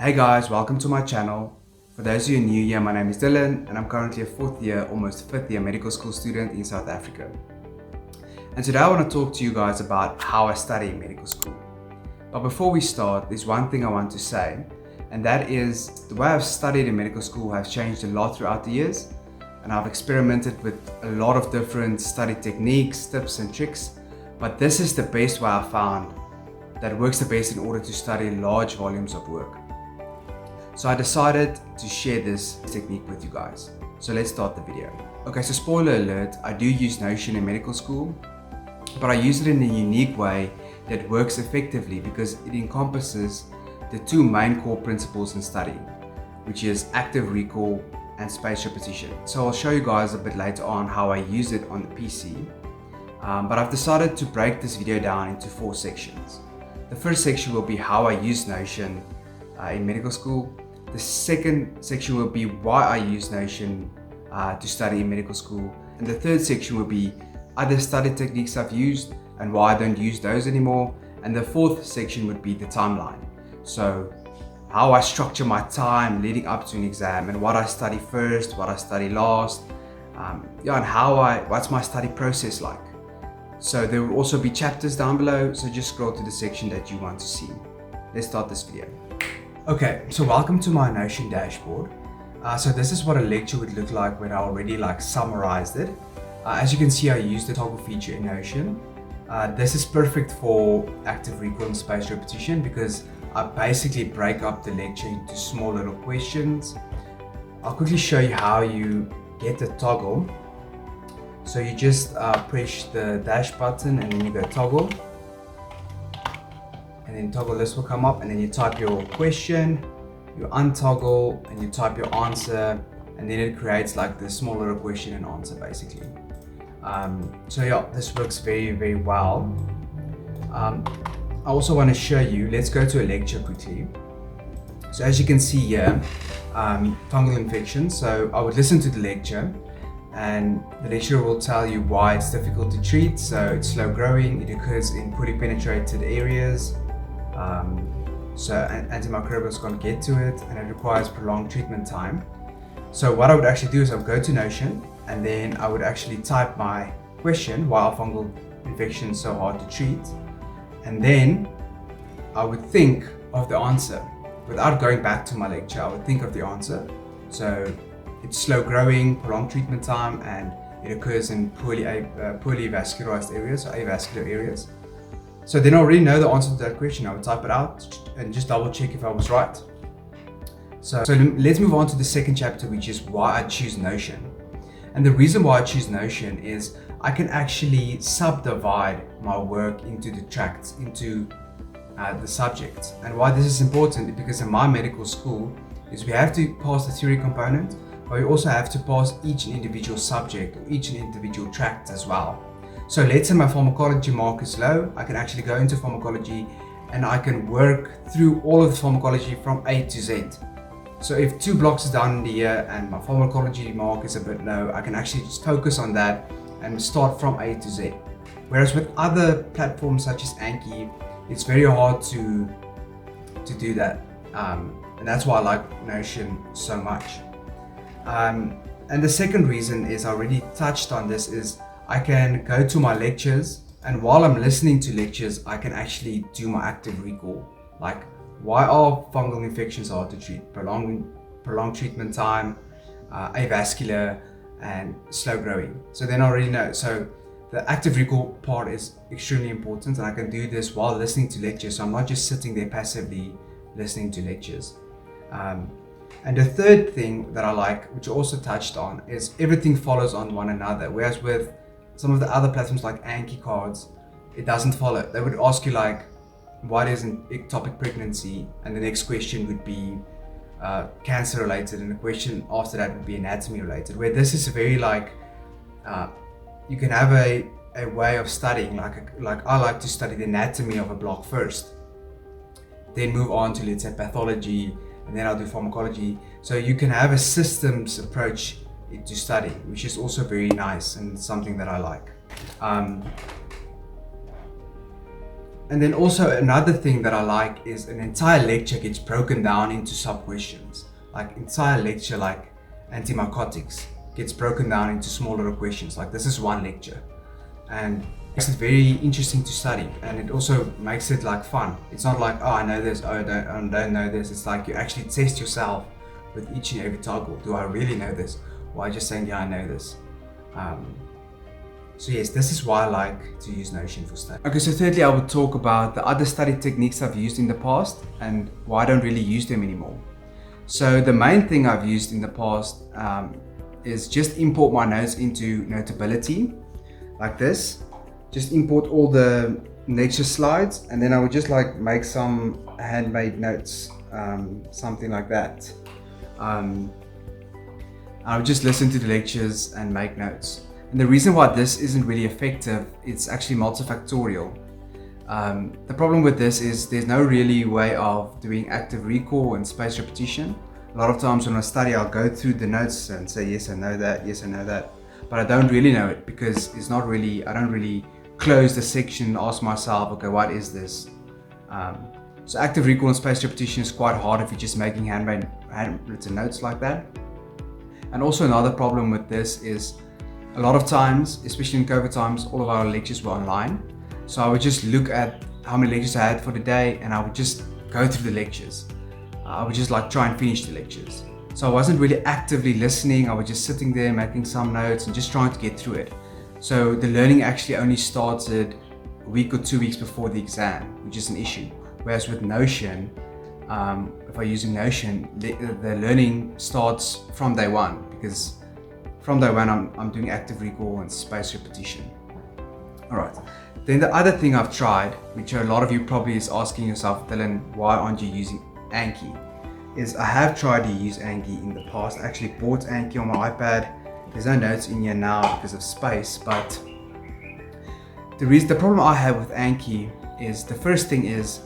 Hey guys, welcome to my channel. For those of you new here, my name is Dylan and I'm currently a 4th year, almost 5th year medical school student in South Africa. And today I want to talk to you guys about how I study in medical school. But before we start, there's one thing I want to say, and that is the way I've studied in medical school has changed a lot throughout the years, and I've experimented with a lot of different study techniques, tips and tricks, but this is the best way I found that works the best in order to study large volumes of work. So I decided to share this technique with you guys. So let's start the video. Okay, so spoiler alert, I do use Notion in medical school, but I use it in a unique way that works effectively because it encompasses the two main core principles in studying, which is active recall and spaced repetition. So I'll show you guys a bit later on how I use it on the PC, but I've decided to break this video down into 4 sections. The first section will be how I use Notion in medical school. The second section will be why I use Notion to study in medical school. And the third section will be other study techniques I've used and why I don't use those anymore. And the fourth section would be the timeline. So how I structure my time leading up to an exam and what I study first, what I study last, and what's my study process like. So there will also be chapters down below, so just scroll to the section that you want to see. Let's start this video. Okay, so welcome to my Notion dashboard. So this is what a lecture would look like when I already summarized it. As you can see, I used the toggle feature in Notion. This is perfect for active recall and spaced repetition because I basically break up the lecture into small little questions. I'll quickly show you how you get the toggle. So you just press the dash button and then you go toggle. And then toggle list will come up and then you type your question, you untoggle and you type your answer, and then it creates this small little question and answer basically. So yeah, this works very, very well. I also want to show you, let's go to a lecture quickly. So as you can see here, fungal infection. So I would listen to the lecture and the lecturer will tell you why it's difficult to treat. So it's slow growing, it occurs in poorly penetrated areas. So antimicrobials can't get to it and it requires prolonged treatment time. So what I would actually do is I would go to Notion and then I would actually type my question, why are fungal infections so hard to treat? And then I would think of the answer. Without going back to my lecture, I would think of the answer. So it's slow growing, prolonged treatment time, and it occurs in poorly vascularized areas, or avascular areas. So then I already know the answer to that question. I would type it out and just double check if I was right. So let's move on to the second chapter, which is why I choose Notion. And the reason why I choose Notion is I can actually subdivide my work into the tracts, into the subjects. And why this is important is because in my medical school is we have to pass the theory component, but we also have to pass each individual subject or each individual tract as well. So let's say my pharmacology mark is low, I can actually go into pharmacology and I can work through all of the pharmacology from A to Z. So if 2 blocks is down in the year and my pharmacology mark is a bit low, I can actually just focus on that and start from A to Z. Whereas with other platforms such as Anki, it's very hard to do that. And that's why I like Notion so much. And the second reason is, I already touched on this, is I can go to my lectures and while I'm listening to lectures, I can actually do my active recall. Like, why are fungal infections hard to treat? Prolonged treatment time, avascular, and slow growing. So then I already know. So the active recall part is extremely important and I can do this while listening to lectures. So I'm not just sitting there passively listening to lectures. And the third thing that I like, which I also touched on, is everything follows on one another. Whereas with some of the other platforms like Anki cards, it doesn't follow. They would ask you what is an ectopic pregnancy? And the next question would be cancer related, and the question after that would be anatomy related. Where this is very you can have a way of studying, like I like to study the anatomy of a block first, then move on to, let's say, pathology, and then I'll do pharmacology. So you can have a systems approach to study, which is also very nice and something that I like. And then also another thing that I like is an entire lecture gets broken down into sub-questions. Like entire lecture, like antimycotics, gets broken down into smaller questions. Like this is one lecture, and makes it very interesting to study, and it also makes it like fun. It's not like, oh, I know this, oh, I don't know this. It's like you actually test yourself with each and every toggle. Do I really know this? Or I just saying, yeah, I know this. So yes, this is why I like to use Notion for study. Okay, so thirdly, I would talk about the other study techniques I've used in the past and why I don't really use them anymore. So the main thing I've used in the past is just import my notes into Notability, like this. Just import all the lecture slides, and then I would just like make some handmade notes, something like that. I would just listen to the lectures and make notes. And the reason why this isn't really effective, it's actually multifactorial. The problem with this is there's no really way of doing active recall and spaced repetition. A lot of times when I study, I'll go through the notes and say, yes, I know that, yes, I know that. But I don't really know it because it's not really, I don't really close the section and ask myself, okay, what is this? So active recall and spaced repetition is quite hard if you're just making handwritten notes like that. And also another problem with this is a lot of times, especially in COVID times, all of our lectures were online. So I would just look at how many lectures I had for the day and I would just go through the lectures. I would just like try and finish the lectures. So I wasn't really actively listening. I was just sitting there making some notes and just trying to get through it. So the learning actually only started a week or 2 weeks before the exam, which is an issue. Whereas with Notion, if I'm using Notion, the learning starts from day one, because from day one I'm doing active recall and spaced repetition. Alright, then the other thing I've tried, which a lot of you probably is asking yourself, Dylan, why aren't you using Anki? Is I have tried to use Anki in the past. I actually bought Anki on my iPad. There's no notes in here now because of space, but the problem I have with Anki is the first thing is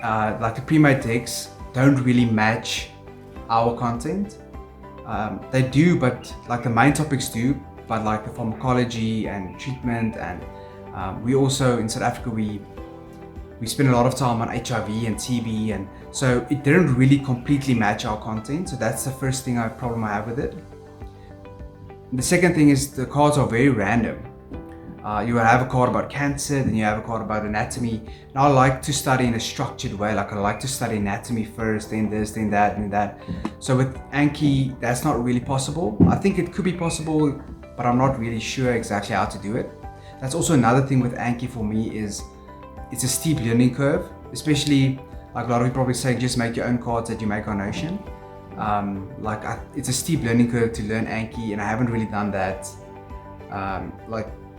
like the pre-made texts don't really match our content. They do, but like the main topics do, but like the pharmacology and treatment, and we also in South Africa we spend a lot of time on HIV and TB, and so it didn't really completely match our content. So that's the first problem I have with it. The second thing is the cards are very random. You will have a card about cancer, then you have a card about anatomy. And I like to study in a structured way. Like I like to study anatomy first, then this, then that, and that. So with Anki, that's not really possible. I think it could be possible, but I'm not really sure exactly how to do it. That's also another thing with Anki for me is it's a steep learning curve, especially like a lot of you probably say, just make your own cards that you make on Notion. It's a steep learning curve to learn Anki, and I haven't really done that.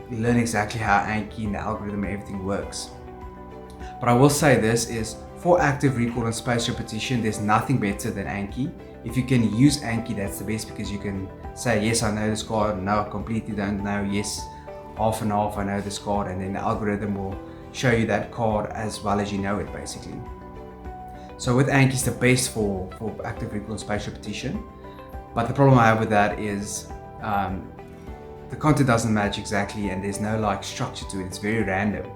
Learn exactly how Anki and the algorithm and everything works. But I will say this is, for active recall and spaced repetition, there's nothing better than Anki. If you can use Anki, that's the best, because you can say, yes, I know this card, no, I completely don't know, yes, half and half, I know this card, and then the algorithm will show you that card as well as you know it, basically. So with Anki, it's the best for active recall and spaced repetition. But the problem I have with that is the content doesn't match exactly, and there's no like structure to it. It's very random.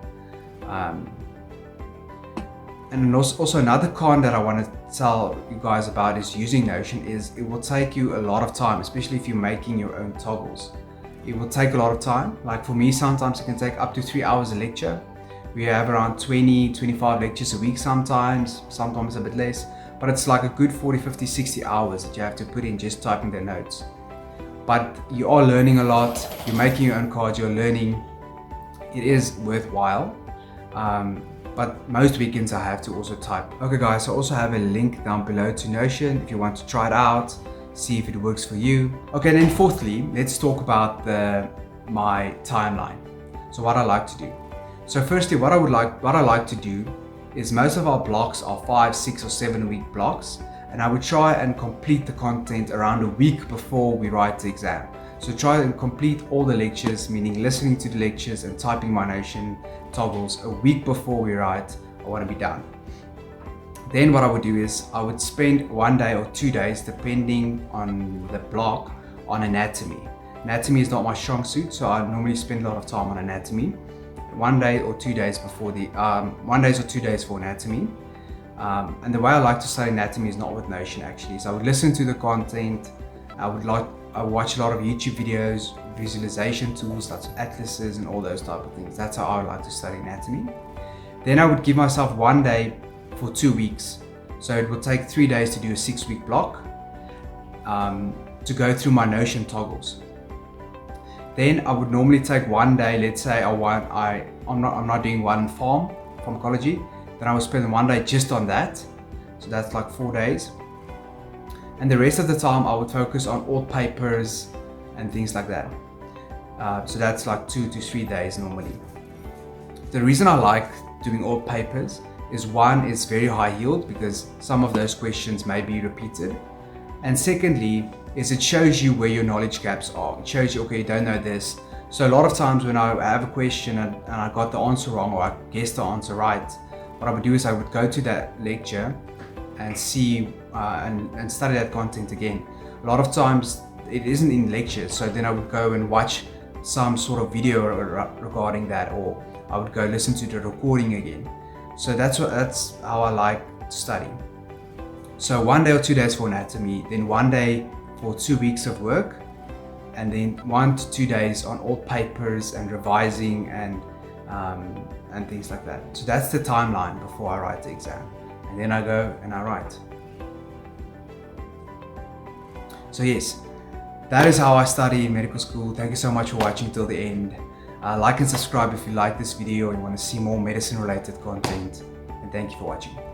And also another con that I want to tell you guys about is using Notion is it will take you a lot of time, especially if you're making your own toggles. It will take a lot of time. Like for me, sometimes it can take up to 3 hours a lecture. We have around 20-25 lectures a week sometimes a bit less, but it's like a good 40, 50, 60 hours that you have to put in just typing the notes. But you are learning a lot, you're making your own cards, you're learning. It is worthwhile, but most weekends I have to also type. Okay guys, I also have a link down below to Notion if you want to try it out, see if it works for you. Okay, then fourthly, let's talk about my timeline. So what I like to do. So firstly, what I like to do is most of our blocks are 5, 6 or 7 week blocks, and I would try and complete the content around a week before we write the exam. So try and complete all the lectures, meaning listening to the lectures and typing my Notion toggles a week before we write. I want to be done. Then what I would do is I would spend 1 day or 2 days, depending on the block, on anatomy. Anatomy is not my strong suit, so I normally spend a lot of time on anatomy. 1 day or 2 days before the 1 day or 2 days for anatomy. And the way I like to study anatomy is not with Notion actually. So I would listen to the content. I watch a lot of YouTube videos, visualization tools such as atlases and all those type of things. That's how I like to study anatomy. Then I would give myself 1 day for 2 weeks. So it would take 3 days to do a 6-week block to go through my Notion toggles. Then I would normally take 1 day. Let's say I'm not doing one pharmacology. Then I would spend 1 day just on that. So that's like 4 days. And the rest of the time I would focus on all papers and things like that. So that's like 2 to 3 days normally. The reason I like doing all papers is, one, it's very high yield because some of those questions may be repeated. And secondly, is it shows you where your knowledge gaps are. It shows you, okay, you don't know this. So a lot of times when I have a question and I got the answer wrong or I guessed the answer right, what I would do is I would go to that lecture and see and study that content again. A lot of times it isn't in lectures, so then I would go and watch some sort of video regarding that, or I would go listen to the recording again. So that's how I like to study. So 1 day or 2 days for anatomy, then 1 day for 2 weeks of work, and then 1 to 2 days on all papers and revising and things like that. So that's the timeline before I write the exam, and then I go and I write. So yes, that is how I study in medical school. Thank you so much for watching till the end. Like and subscribe if you like this video and you want to see more medicine related content, and thank you for watching.